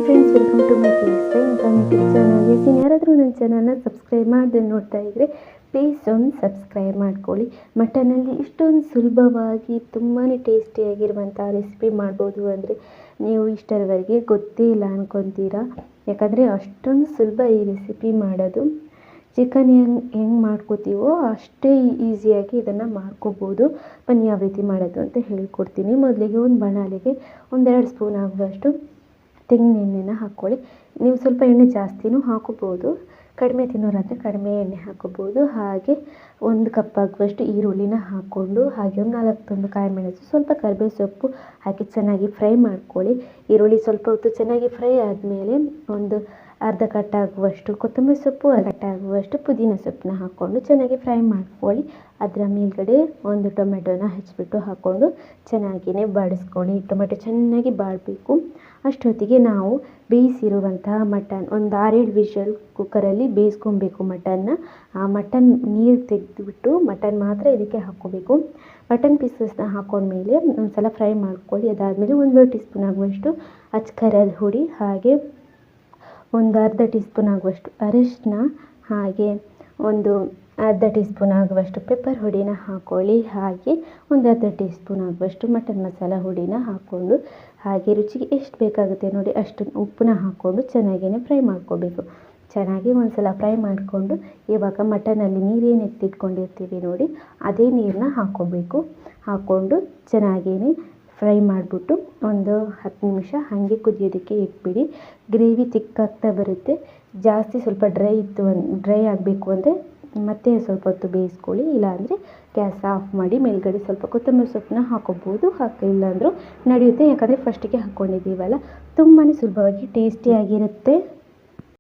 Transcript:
Friends, welcome to my YouTube channel. ಯಾರಾದರೂ ನನ್ನ ಚಾನಲ್ನ ಸಬ್ಸ್ಕ್ರೈಬ್ ಮಾಡದೆ ನೋಡ್ತಾ ಇದ್ದರೆ ಪ್ಲೀಸ್ ಒಂದು ಸಬ್ಸ್ಕ್ರೈಬ್ ಮಾಡ್ಕೊಳ್ಳಿ. ಮಟನಲ್ಲಿ ಇಷ್ಟೊಂದು ಸುಲಭವಾಗಿ ತುಂಬಾ ಟೇಸ್ಟಿಯಾಗಿರುವಂಥ ರೆಸಿಪಿ ಮಾಡ್ಬೋದು ಅಂದರೆ ನೀವು ಇಷ್ಟರವರೆಗೆ ಗೊತ್ತೇ ಇಲ್ಲ ಅನ್ಕೊತೀರಾ. ಯಾಕಂದರೆ ಅಷ್ಟೊಂದು ಸುಲಭ ಈ ರೆಸಿಪಿ ಮಾಡೋದು. ಚಿಕನ್ ಹೆಂಗೆ ಮಾಡ್ಕೋತೀವೋ ಅಷ್ಟೇ ಈಸಿಯಾಗಿ ಇದನ್ನು ಮಾಡ್ಕೋಬೋದು. ಬನ್ನಿ ಯಾವ ರೀತಿ ಮಾಡೋದು ಅಂತ ಹೇಳ್ಕೊಡ್ತೀನಿ. ಮೊದಲಿಗೆ ಒಂದು ಬಾಣಲೆಗೆ 1-2 ಸ್ಪೂನ್ ಆಗುವಷ್ಟು ತೆಂಗಿನ ಎಣ್ಣೆನ ಹಾಕ್ಕೊಳ್ಳಿ. ನೀವು ಸ್ವಲ್ಪ ಎಣ್ಣೆ ಜಾಸ್ತಿನೂ ಹಾಕೋಬೋದು, ಕಡಿಮೆ ತಿನ್ನೋರಾದರೆ ಕಡಿಮೆ ಎಣ್ಣೆ ಹಾಕೋಬೋದು. ಹಾಗೆ 1 ಕಪ್ ಆಗುವಷ್ಟು ಈರುಳ್ಳಿನ ಹಾಕ್ಕೊಂಡು, ಹಾಗೆ ಒಂದು 4 ಕಾಯಿ ಮೆಣಸು, ಸ್ವಲ್ಪ ಕರಿಬೇವು ಸೊಪ್ಪು ಹಾಕಿ ಚೆನ್ನಾಗಿ ಫ್ರೈ ಮಾಡ್ಕೊಳ್ಳಿ. ಈರುಳ್ಳಿ ಸ್ವಲ್ಪ ಹೊತ್ತು ಚೆನ್ನಾಗಿ ಫ್ರೈ ಆದಮೇಲೆ ಒಂದು ಅರ್ಧ ಕಟ್ಟಾಗುವಷ್ಟು ಕೊತ್ತಂಬರಿ ಸೊಪ್ಪು, ಅರ್ಧ ಕಟ್ಟಾಗುವಷ್ಟು ಪುದೀನ ಸೊಪ್ಪನ್ನ ಹಾಕ್ಕೊಂಡು ಚೆನ್ನಾಗಿ ಫ್ರೈ ಮಾಡ್ಕೊಳ್ಳಿ. ಅದರ ಮೇಲ್ಗಡೆ ಒಂದು ಟೊಮೆಟೊನ ಹೆಚ್ಚಿಬಿಟ್ಟು ಹಾಕ್ಕೊಂಡು ಚೆನ್ನಾಗಿಯೇ ಬಾಡಿಸ್ಕೊಳ್ಳಿ. ಟೊಮೆಟೊ ಚೆನ್ನಾಗಿ ಬಾಡಬೇಕು. ಅಷ್ಟೊತ್ತಿಗೆ ನಾವು ಬೇಯಿಸಿರುವಂತಹ ಮಟನ್ ಒಂದು 6-7 ವಿಷಲ್ ಕುಕ್ಕರಲ್ಲಿ ಬೇಯಿಸ್ಕೊಬೇಕು ಮಟನ್ನ. ಆ ಮಟನ್ ನೀರು ತೆಗೆದುಬಿಟ್ಟು ಮಟನ್ ಮಾತ್ರ ಇದಕ್ಕೆ ಹಾಕ್ಕೋಬೇಕು. ಮಟನ್ ಪೀಸಸ್ನ ಹಾಕೊಂಡ್ಮೇಲೆ ಒಂದು ಸಲ ಫ್ರೈ ಮಾಡ್ಕೊಳ್ಳಿ. ಅದಾದಮೇಲೆ 1 ಟೀ ಸ್ಪೂನ್ ಆಗುವಷ್ಟು ಅಚ್ಕರದ ಹುಡಿ, ಹಾಗೆ ಒಂದು ಅರ್ಧ ಟೀ ಸ್ಪೂನ್ ಆಗುವಷ್ಟು ಅರಿಶಿನ, ಹಾಗೆ ಒಂದು ಅರ್ಧ ಟೀ ಸ್ಪೂನ್ ಆಗುವಷ್ಟು ಪೆಪ್ಪರ್ ಹುಡಿನ ಹಾಕ್ಕೊಳ್ಳಿ. ಹಾಗೆ ಒಂದು ಅರ್ಧ ಟೀ ಸ್ಪೂನ್ ಆಗುವಷ್ಟು ಮಟನ್ ಮಸಾಲ ಹುಡಿನ ಹಾಕ್ಕೊಂಡು, ಹಾಗೆ ರುಚಿಗೆ ಎಷ್ಟು ಬೇಕಾಗುತ್ತೆ ನೋಡಿ ಅಷ್ಟು ಉಪ್ಪನ್ನ ಹಾಕ್ಕೊಂಡು ಚೆನ್ನಾಗಿಯೇ ಫ್ರೈ ಮಾಡ್ಕೋಬೇಕು. ಚೆನ್ನಾಗಿ ಒಂದು ಸಲ ಫ್ರೈ ಮಾಡಿಕೊಂಡು, ಇವಾಗ ಮಟನಲ್ಲಿ ನೀರೇನು ಎತ್ತಿಟ್ಕೊಂಡಿರ್ತೀವಿ ನೋಡಿ ಅದೇ ನೀರನ್ನ ಹಾಕ್ಕೋಬೇಕು. ಹಾಕ್ಕೊಂಡು ಚೆನ್ನಾಗಿಯೇ ಫ್ರೈ ಮಾಡಿಬಿಟ್ಟು ಒಂದು 10 ನಿಮಿಷ ಹಾಗೆ ಕುದಿಯೋದಕ್ಕೆ ಇಟ್ಬಿಡಿ. ಗ್ರೇವಿ ತಿಕ್ಕಾಗ್ತಾ ಬರುತ್ತೆ. ಜಾಸ್ತಿ ಸ್ವಲ್ಪ ಡ್ರೈ ಆಗಬೇಕು ಅಂದರೆ ಮತ್ತೆ ಸ್ವಲ್ಪ ಹೊತ್ತು ಬೇಯಿಸ್ಕೊಳ್ಳಿ. ಇಲ್ಲಾಂದರೆ ಗ್ಯಾಸ್ ಆಫ್ ಮಾಡಿ ಮೇಲ್ಗಡೆ ಸ್ವಲ್ಪ ಕೊತ್ತಂಬರಿ ಸೊಪ್ಪನ್ನ ಹಾಕೋಬೋದು, ಹಾಕಿಲ್ಲ ಅಂದರೂ ನಡೆಯುತ್ತೆ. ಯಾಕಂದರೆ ಫಸ್ಟಿಗೆ ಹಾಕ್ಕೊಂಡಿದ್ದೀವಲ್ಲ. ತುಂಬಾ ಸುಲಭವಾಗಿ ಟೇಸ್ಟಿಯಾಗಿರುತ್ತೆ.